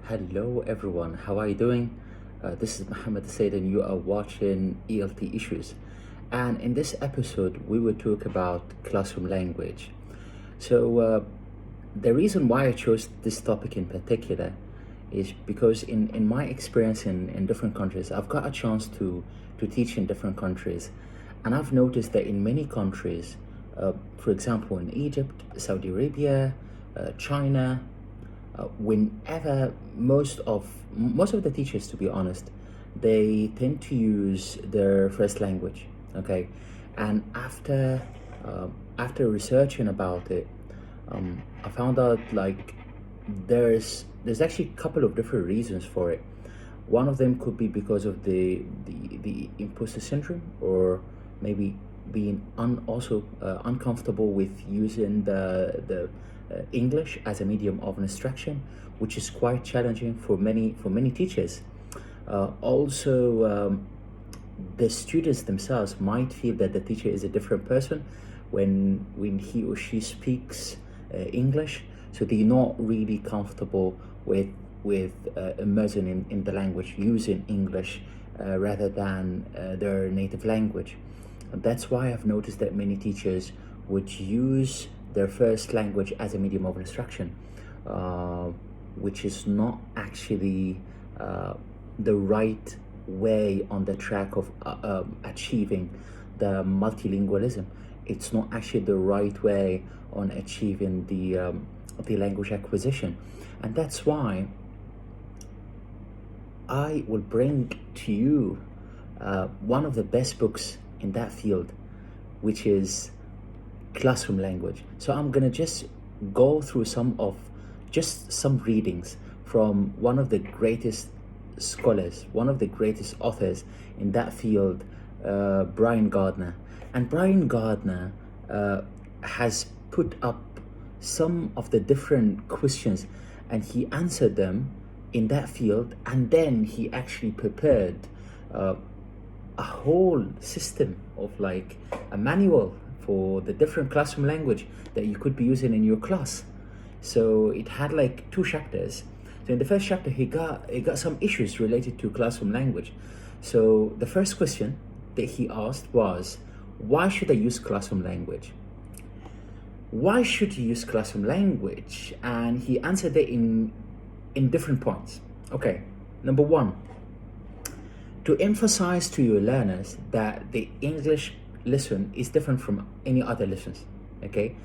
Hello everyone, how are you doing? This is Mohammed Said and you are watching ELT Issues. And in this episode, we will talk about classroom language. So, the reason why I chose this topic in particular is because in my experience in different countries, I've got a chance to teach in different countries. And I've noticed that in many countries, for example, in Egypt, Saudi Arabia, China, whenever most of the teachers, to be honest, they tend to use their first language. Okay, and after researching about it, I found out like there's actually a couple of different reasons for it. One of them could be because of the imposter syndrome, or maybe being also uncomfortable with using the English as a medium of instruction, which is quite challenging for many teachers. Also, the students themselves might feel that the teacher is a different person when he or she speaks English, so they're not really comfortable with immersing in the language, using English rather than their native language. And that's why I've noticed that many teachers would use their first language as a medium of instruction, which is not actually the right way on the track of achieving the multilingualism. It's not actually the right way on achieving the language acquisition. And that's why I will bring to you one of the best books in that field, which is classroom language. So I'm gonna just go through some readings from one of the greatest scholars, one of the greatest authors in that field, Brian Gardner. And Brian Gardner has put up some of the different questions, and he answered them in that field, and then he actually prepared a whole system of like a manual for the different classroom language that you could be using in your class. So it had like 2 chapters. So in the first chapter, he got some issues related to classroom language. So the first question that he asked was, why should I use classroom language? Why should you use classroom language? And he answered it in different points. Okay, number 1, to emphasize to your learners that the English lesson is different from any other lessons. Okay,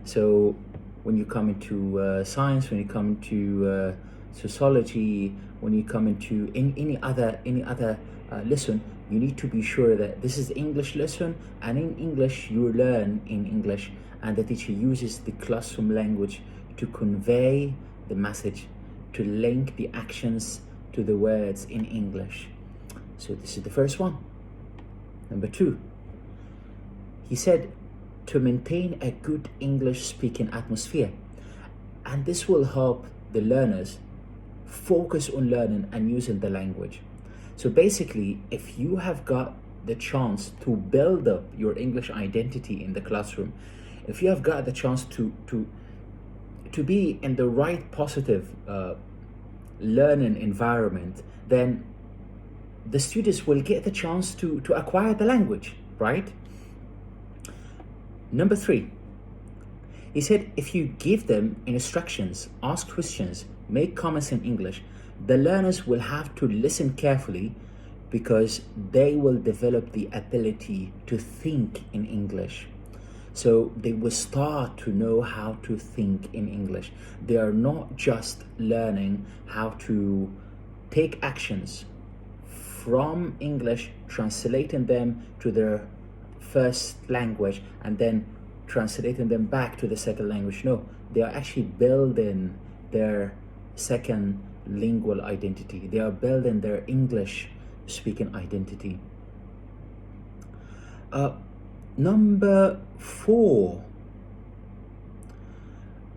so when you come into science, when you come into sociology, when you come into any other lesson, you need to be sure that this is the English lesson, and in English you learn in English, and the teacher uses the classroom language to convey the message, to link the actions to the words in English. So this is the first one. Number 2, he said to maintain a good English speaking atmosphere, and this will help the learners focus on learning and using the language. So basically, if you have got the chance to build up your English identity in the classroom, if you have got the chance to be in the right positive learning environment, then the students will get the chance to acquire the language, right? Number 3, he said if you give them instructions, ask questions, make comments in English, the learners will have to listen carefully, because they will develop the ability to think in English. So they will start to know how to think in English. They are not just learning how to take actions from English, translating them to their first language, and then translating them back to the second language. No, they are actually building their second lingual identity. They are building their English speaking identity. Number 4,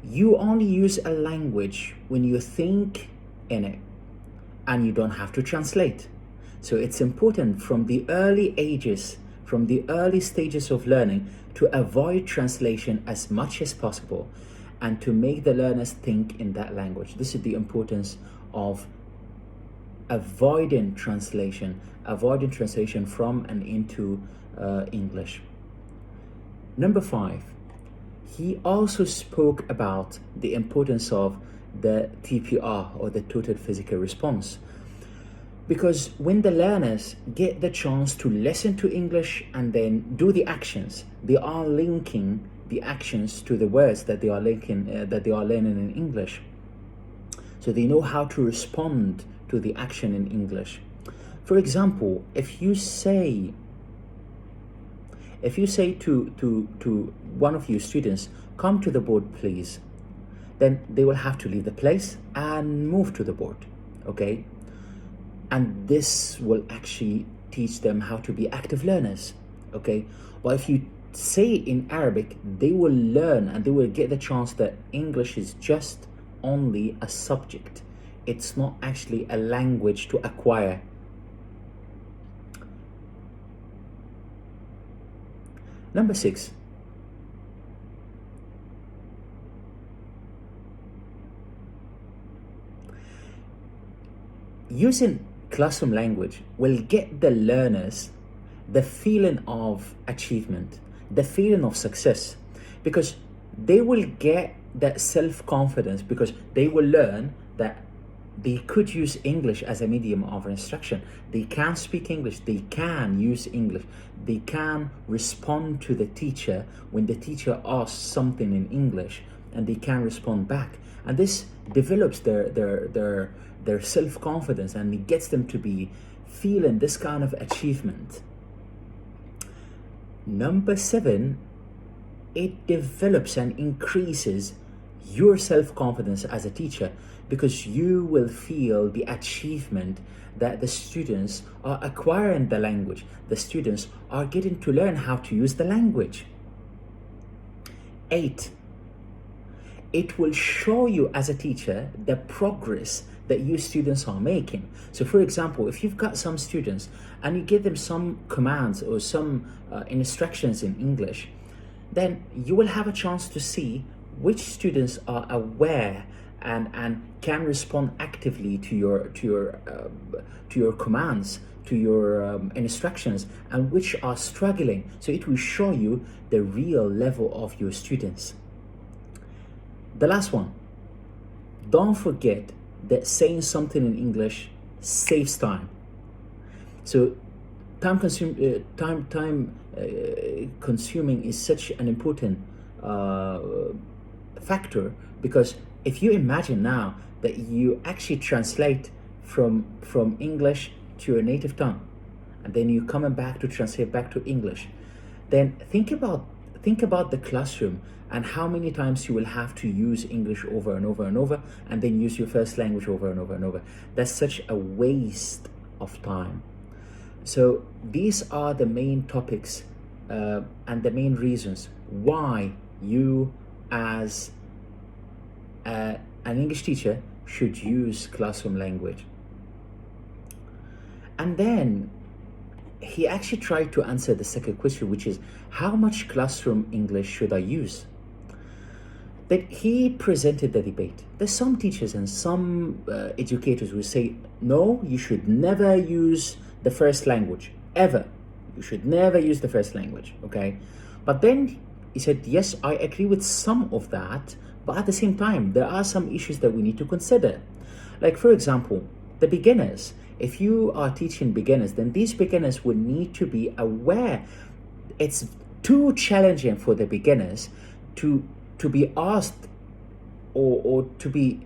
you only use a language when you think in it, and you don't have to translate. So it's important from the early ages, from the early stages of learning, to avoid translation as much as possible, and to make the learners think in that language. This is the importance of avoiding translation from and into English. Number 5, he also spoke about the importance of the TPR, or the total physical response. Because when the learners get the chance to listen to English and then do the actions, they are linking the actions to the words that they are learning in English. So they know how to respond to the action in English. For example, if you say to one of your students, "Come to the board, please," then they will have to leave the place and move to the board, okay? And this will actually teach them how to be active learners, okay? But if you say it in Arabic, they will learn and they will get the chance that English is just only a subject. It's not actually a language to acquire. Number 6, using classroom language will get the learners the feeling of achievement, the feeling of success, because they will get that self-confidence, because they will learn that they could use English as a medium of instruction. They can speak English, they can use English, they can respond to the teacher when the teacher asks something in English, and they can respond back. And this develops their self-confidence, and it gets them to be feeling this kind of achievement. Number 7, it develops and increases your self-confidence as a teacher, because you will feel the achievement that the students are acquiring the language. The students are getting to learn how to use the language. 8, it will show you as a teacher the progress that your students are making. So for example, if you've got some students and you give them some commands or some instructions in English, then you will have a chance to see which students are aware and can respond actively to your commands, to your instructions, and which are struggling. So it will show you the real level of your students. The last one, don't forget that saying something in English saves time. So time consuming is such an important factor, because if you imagine now that you actually translate from English to your native tongue, and then you coming back to translate back to English, then think about the classroom and how many times you will have to use English over and over and over, and then use your first language over and over and over. That's such a waste of time. So these are the main topics and the main reasons why you as an English teacher should use classroom language. And then he actually tried to answer the second question, which is, how much classroom English should I use? That he presented the debate. There's some teachers and some educators who say, no, you should never use the first language, ever. You should never use the first language, okay? But then he said, yes, I agree with some of that, but at the same time, there are some issues that we need to consider. Like, for example, the beginners. If you are teaching beginners, then these beginners would need to be aware. It's too challenging for the beginners to be asked or to be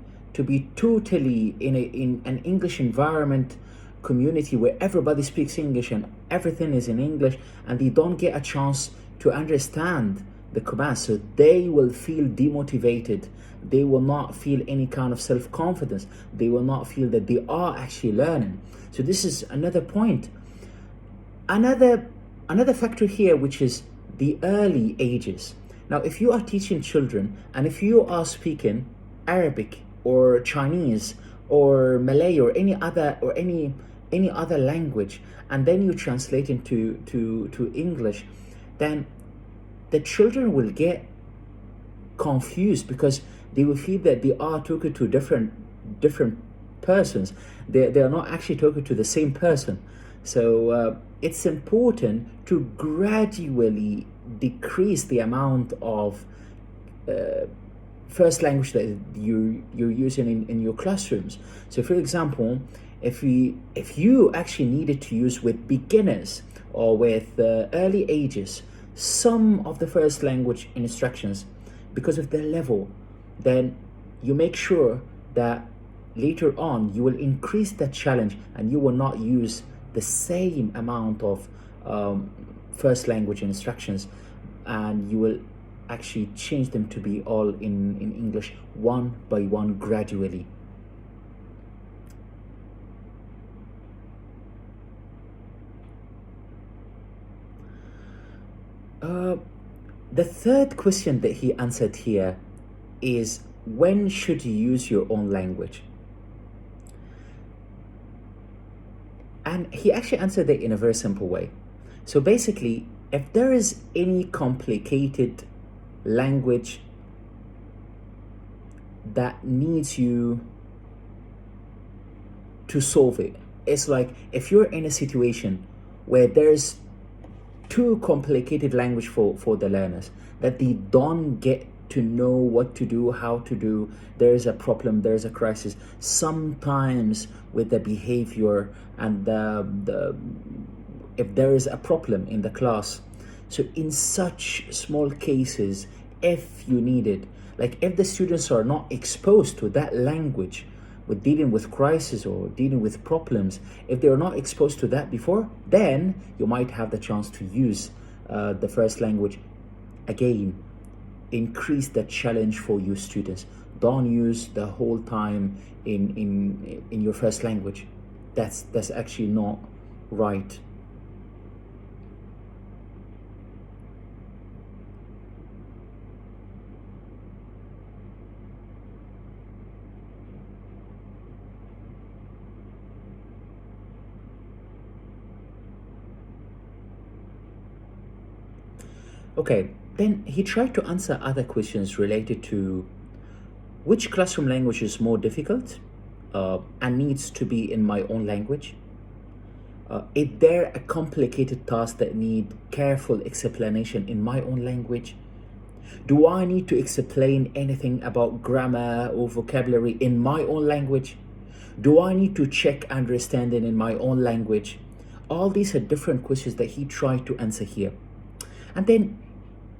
totally in an English environment community where everybody speaks English and everything is in English, and they don't get a chance to understand the commands. So they will feel demotivated. They will not feel any kind of self-confidence. They will not feel that they are actually learning. So this is another point. Another factor here, which is the early ages. Now, if you are teaching children and if you are speaking Arabic or Chinese or Malay or any other language, and then you translate into English, then the children will get confused because they will feel that they are talking to different persons. They are not actually talking to the same person. So it's important to gradually decrease the amount of first language that you're using in your classrooms. So for example, if you actually needed to use with beginners or with early ages some of the first language instructions because of their level, then you make sure that later on you will increase that challenge and you will not use the same amount of first language instructions, and you will actually change them to be all in English one by one gradually. The third question that he answered here is, when should you use your own language? And he actually answered it in a very simple way. So basically, if there is any complicated language that needs you to solve it, it's like if you're in a situation where there's too complicated language for the learners, that they don't get to know what to do, how to do, there's a problem, there's a crisis sometimes with the behavior and if there is a problem in the class. So in such small cases, if you need it, like if the students are not exposed to that language with dealing with crisis or dealing with problems, if they're not exposed to that before, then you might have the chance to use the first language. Again, increase the challenge for your students. Don't use the whole time in your first language. That's actually not right. Okay, then he tried to answer other questions related to which classroom language is more difficult and needs to be in my own language. Is there a complicated task that need careful explanation in my own language? Do I need to explain anything about grammar or vocabulary in my own language? Do I need to check understanding in my own language? All these are different questions that he tried to answer here. And then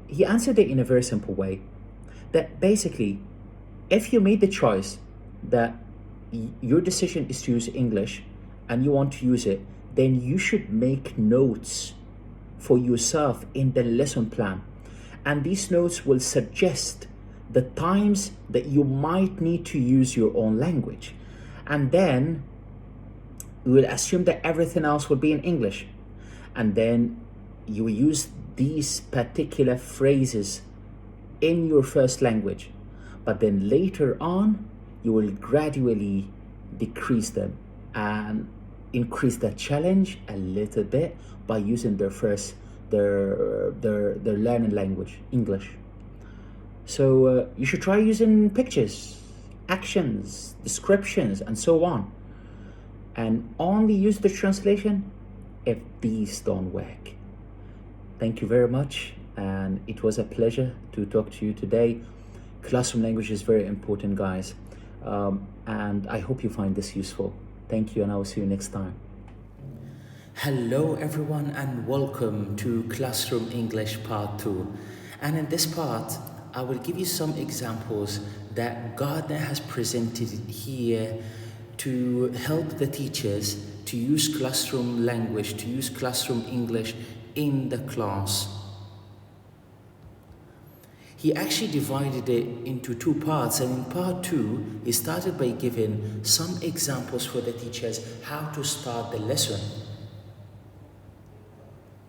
he answered it in a very simple way, that basically, if you made the choice that your decision is to use English and you want to use it, then you should make notes for yourself in the lesson plan. And these notes will suggest the times that you might need to use your own language. And then we will assume that everything else will be in English. And then you use these particular phrases in your first language, but then later on you will gradually decrease them and increase the challenge a little bit by using their learning language, English. So you should try using pictures, actions, descriptions, and so on, and only use the translation if these don't work. Thank you very much, and it was a pleasure to talk to you today. Classroom language is very important, guys, and I hope you find this useful. Thank you, and I will see you next time. Hello everyone, and welcome to Classroom English Part 2. And in this part, I will give you some examples that Gardner has presented here to help the teachers to use classroom language, to use classroom English in the class. He actually divided it into two parts, and in part 2 he started by giving some examples for the teachers how to start the lesson.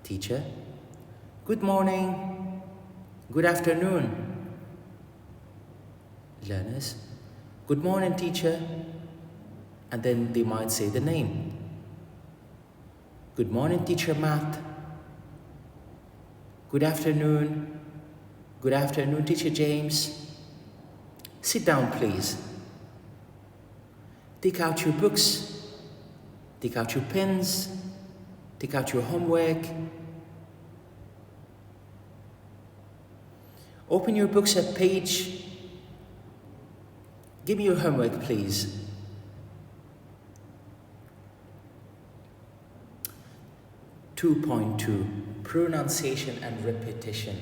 Teacher, good morning, good afternoon. Learners, good morning teacher, and then they might say the name. Good morning teacher Matt. Good afternoon. Good afternoon, Teacher James. Sit down, please. Take out your books, take out your pens, take out your homework. Open your books at page. Give me your homework, please. Two point two, pronunciation and repetition.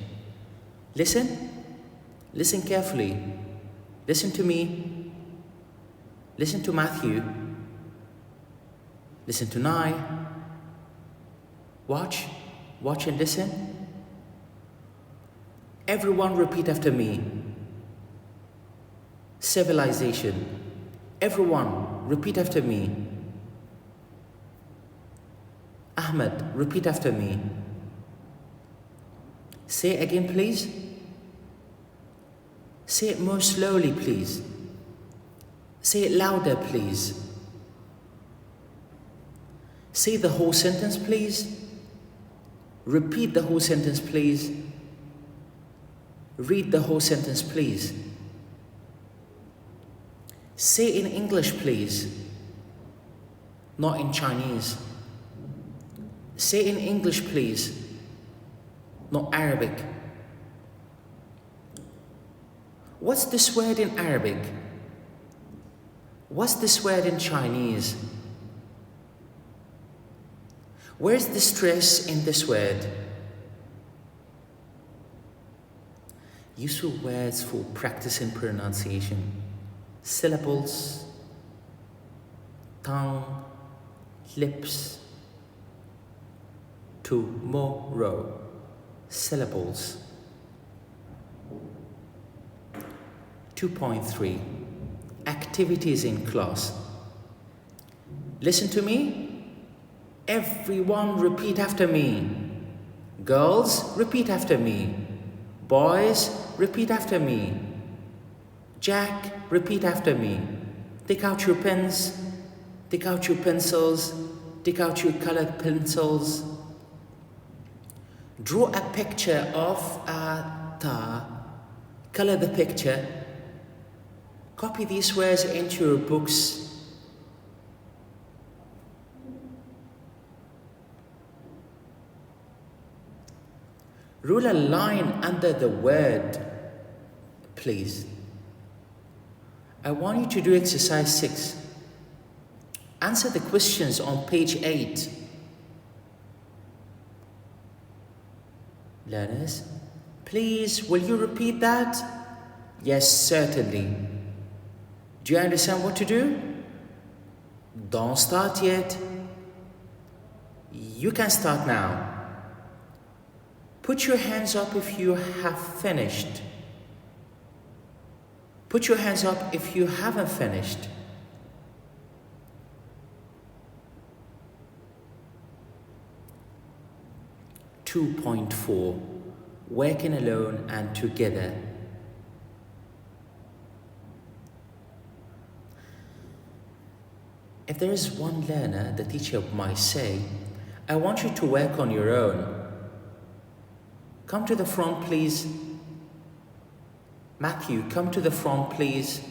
Listen carefully. Listen to me. Listen to Matthew. Listen to Nye. Watch and listen. Everyone repeat after me. Civilization. Everyone repeat after me. Ahmed, repeat after me. Say it again, please. Say it more slowly, please. Say it louder, please. Say the whole sentence, please. Repeat the whole sentence, please. Read the whole sentence, please. Say in English, please. Not in Chinese. Say in English, please. Not Arabic. What's this word in Arabic? What's this word in Chinese? Where's the stress in this word? Useful words for practicing pronunciation. Syllables, tongue, lips. Tomorrow. Syllables. 2.3 Activities in class. Listen to me. Everyone repeat after me. Girls, repeat after me. Boys, repeat after me. Jack, repeat after me. Take out your pens. Take out your pencils. Take out your colored pencils. Draw a picture of a ta. Color the picture. Copy these words into your books. Rule a line under the word, please. I want you to do exercise 6. Answer the questions on page 8. Learners, please, will you repeat that? Yes, certainly. Do you understand what to do? Don't start yet. You can start now. Put your hands up if you have finished. Put your hands up if you haven't finished. (2.4) Working alone and together. If there is one learner, the teacher might say, I want you to work on your own. Come to the front, please. Matthew, come to the front, please.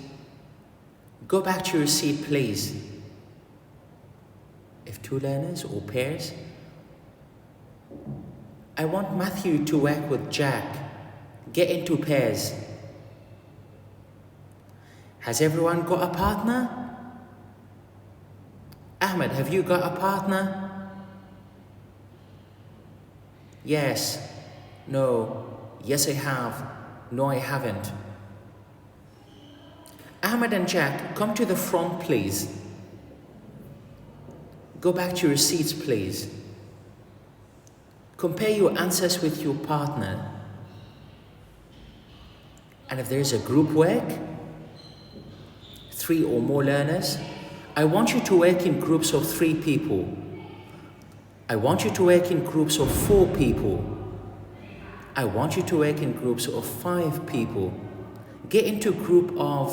Go back to your seat, please. If 2 learners or pairs, I want Matthew to work with Jack. Get into pairs. Has everyone got a partner? Ahmed, have you got a partner? Yes. No. Yes, I have. No, I haven't. Ahmed and Jack, come to the front, please. Go back to your seats, please. Compare your answers with your partner. And if there is a group work, 3 or more learners, I want you to work in groups of 3 people. I want you to work in groups of 4 people. I want you to work in groups of 5 people. Get into groups of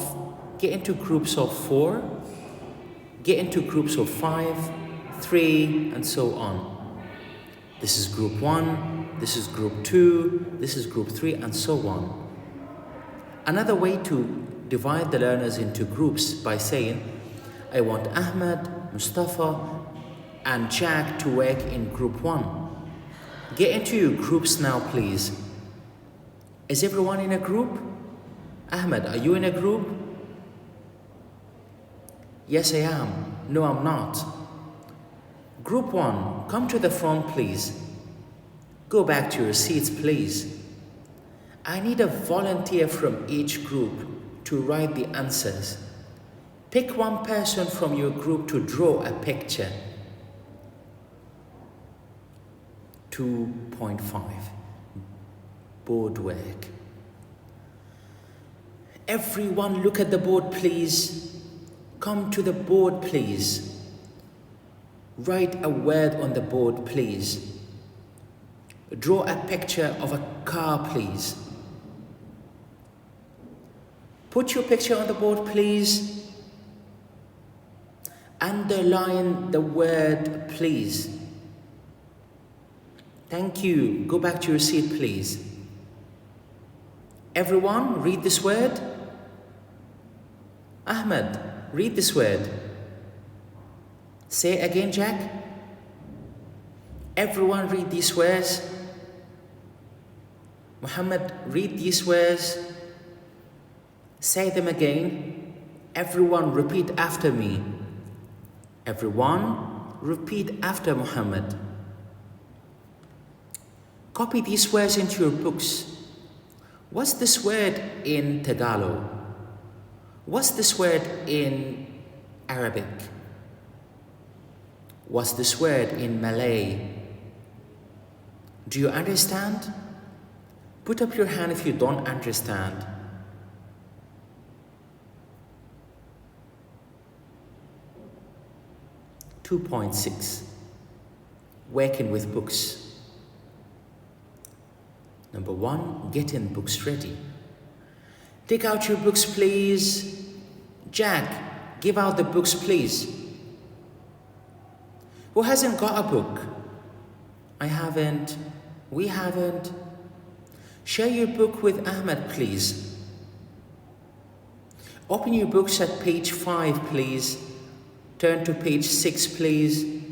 4, get into groups of 5, 3, and so on. This is group 1, this is group 2, this is group 3, and so on. Another way to divide the learners into groups by saying, I want Ahmed, Mustafa, and Jack to work in group 1. Get into your groups now, please. Is everyone in a group? Ahmed, are you in a group? Yes, I am. No, I'm not. Group 1, come to the front, please. Go back to your seats, please. I need a volunteer from each group to write the answers. Pick one person from your group to draw a picture. 2.5. Boardwork. Everyone look at the board, please. Come to the board, please. Write a word on the board, please. Draw a picture of a car, please. Put your picture on the board, please. Underline the word, please. Thank you. Go back to your seat, please. Everyone, read this word. Ahmed, read this word. Say it again, Jack. Everyone read these words. Muhammad, read these words. Say them again. Everyone repeat after me. Everyone repeat after Muhammad. Copy these words into your books. What's this word in Tagalog? What's this word in Arabic? What's this word in Malay? Do you understand? Put up your hand if you don't understand. .6 Working with books. Number 1, getting books ready. Take out your books, please. Jack, give out the books, please. Who hasn't got a book? I haven't. We haven't. Share your book with Ahmed, please. Open your books at page 5, please. Turn to page 6, please.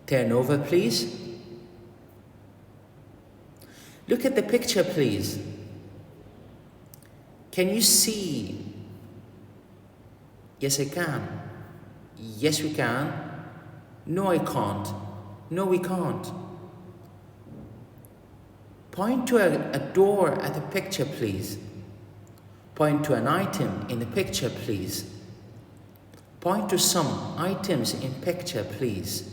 Turn over, please. Look at the picture, please. Can you see? Yes, I can. Yes, we can. No, I can't. No, we can't. Point to a door at the picture, please. Point to an item in the picture, please. Point to some items in picture, please.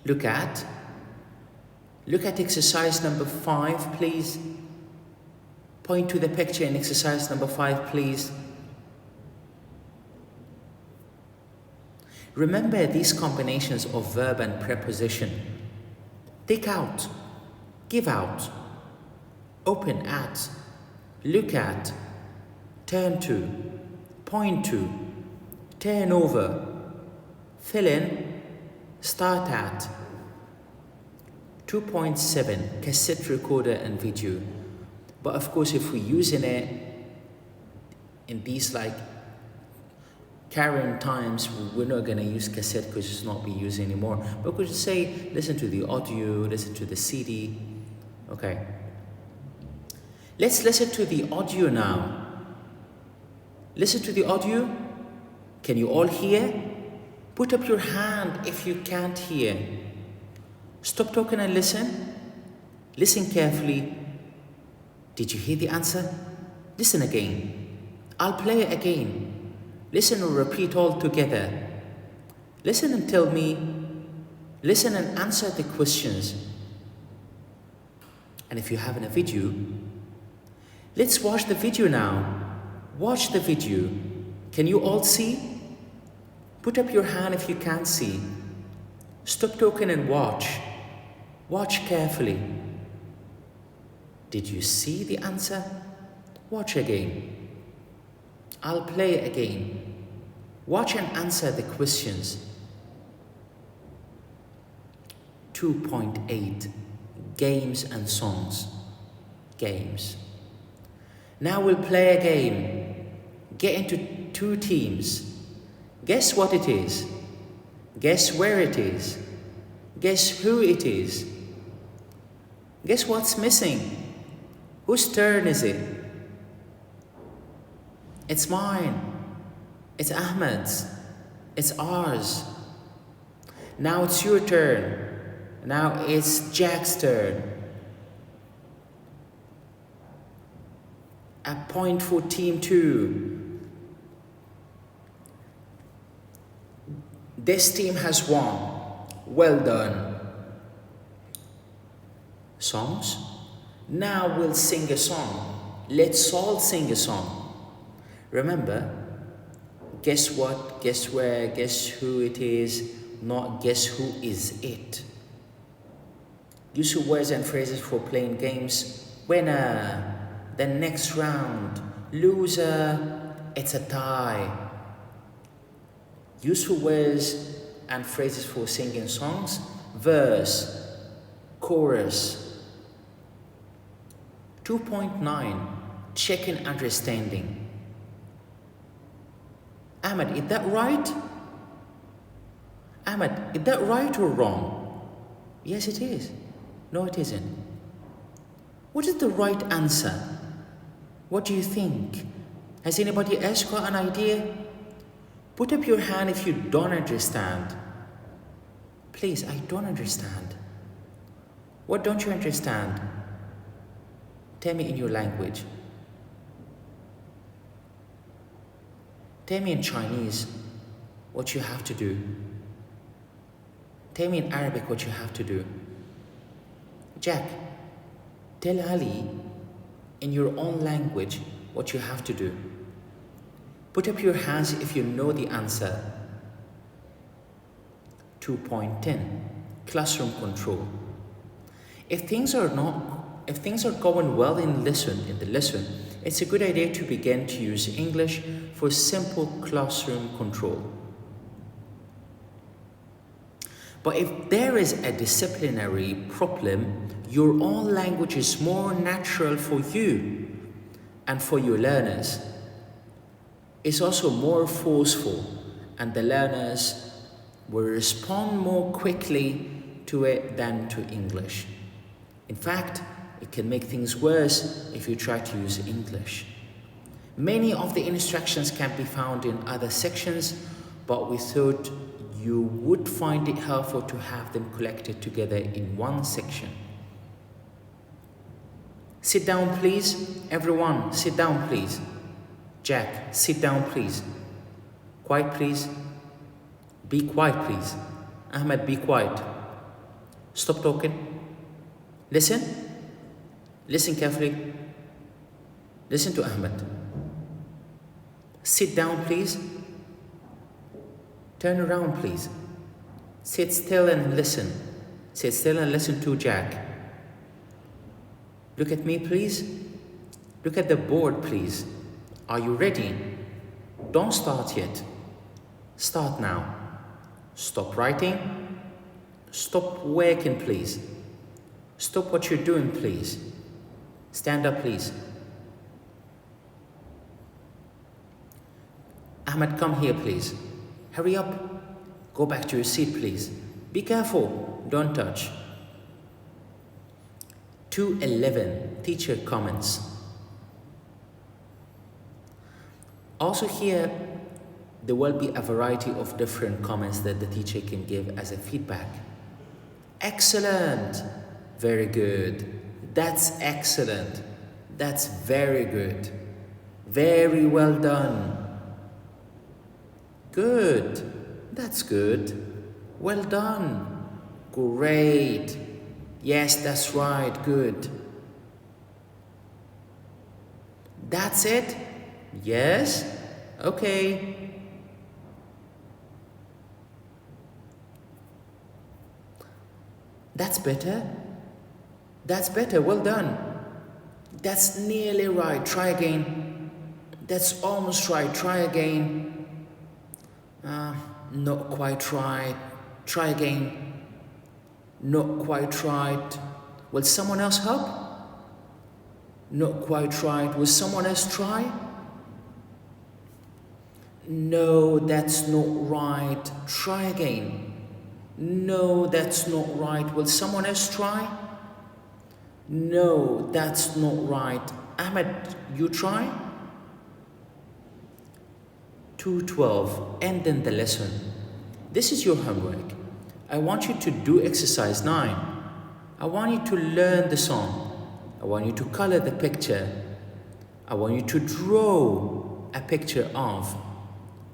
Look at exercise number 5, please. Point to the picture in exercise number 5, please. Remember these combinations of verb and preposition. Take out, give out, open at, look at, turn to, point to, turn over, fill in, start at. 2.7 cassette recorder and video. But of course, if we're using it in these like current times, we're not going to use cassette because it's not being used anymore. But we could say, listen to the audio, listen to the CD. Okay. Let's listen to the audio now. Listen to the audio. Can you all hear? Put up your hand if you can't hear. Stop talking and listen. Listen carefully. Did you hear the answer? Listen again. I'll play it again. Listen or repeat all together. Listen and tell me. Listen and answer the questions. And if you're having a video, let's watch the video now. Watch the video. Can you all see? Put up your hand if you can't see. Stop talking and watch. Watch carefully. Did you see the answer? Watch again. I'll play it again. Watch and answer the questions. 2.8, games and songs. Games. Now we'll play a game. Get into 2 teams. Guess what it is. Guess where it is. Guess who it is. Guess what's missing. Whose turn is it? It's mine. It's Ahmed's. It's ours. Now it's your turn. Now it's Jack's turn. A point for team 2. This team has won. Well done. Songs? Now we'll sing a song. Let's all sing a song. Remember, guess what, guess where, guess who it is, not guess who is it. Use your words and phrases for playing games. Winner, the next round. Loser, it's a tie. Useful words and phrases for singing songs. Verse, chorus. 2.9, checking understanding. Ahmed, is that right? Ahmed, is that right or wrong? Yes, it is. No, it isn't. What is the right answer? What do you think? Has anybody else got an idea? Put up your hand if you don't understand. Please, I don't understand. What don't you understand? Tell me in your language. Tell me in Chinese what you have to do. Tell me in Arabic what you have to do. Jack, tell Ali in your own language what you have to do. Put up your hands if you know the answer. 2.10, classroom control. If things are going well in the lesson, it's a good idea to begin to use English for simple classroom control. But if there is a disciplinary problem, your own language is more natural for you and for your learners. It's also more forceful, and the learners will respond more quickly to it than to English. In fact, it can make things worse if you try to use English. Many of the instructions can be found in other sections, but we thought you would find it helpful to have them collected together in one section. Sit down, please. Everyone, sit down, please. Jack, sit down, please. Quiet, please. Be quiet, please. Ahmed, be quiet. Stop talking. Listen. Listen carefully. Listen to Ahmed. Sit down, please. Turn around, please. Sit still and listen. Sit still and listen to Jack. Look at me, please. Look at the board, please. Are you ready? Don't start yet. Start now. Stop writing. Stop working, please. Stop what you're doing, please. Stand up, please. Ahmed, come here, please. Hurry up. Go back to your seat, please. Be careful. Don't touch. 2.11, teacher comments. Also here, there will be a variety of different comments that the teacher can give as a feedback. Excellent. Very good. That's excellent. That's very good. Very well done. Good. That's good. Well done. Great. Yes, that's right. Good. That's it? Yes? Okay. That's better. That's better. Well done. That's nearly right. Try again. That's almost right. Try again. Not quite right. Try again. Not quite right. Will someone else help? Not quite right. Will someone else try? No, that's not right. Try again. No, that's not right. Will someone else try? No, that's not right. Ahmed, you try? 2:12, ending the lesson. This is your homework. I want you to do exercise 9. I want you to learn the song. I want you to color the picture. I want you to draw a picture of.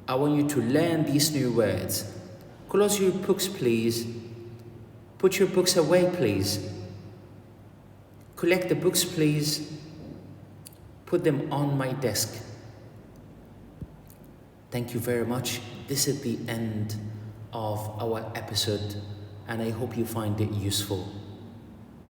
I want you to learn these new words. Close your books, please. Put your books away, please. Collect the books, please. Put them on my desk. Thank you very much. This is the end of our episode, and I hope you find it useful.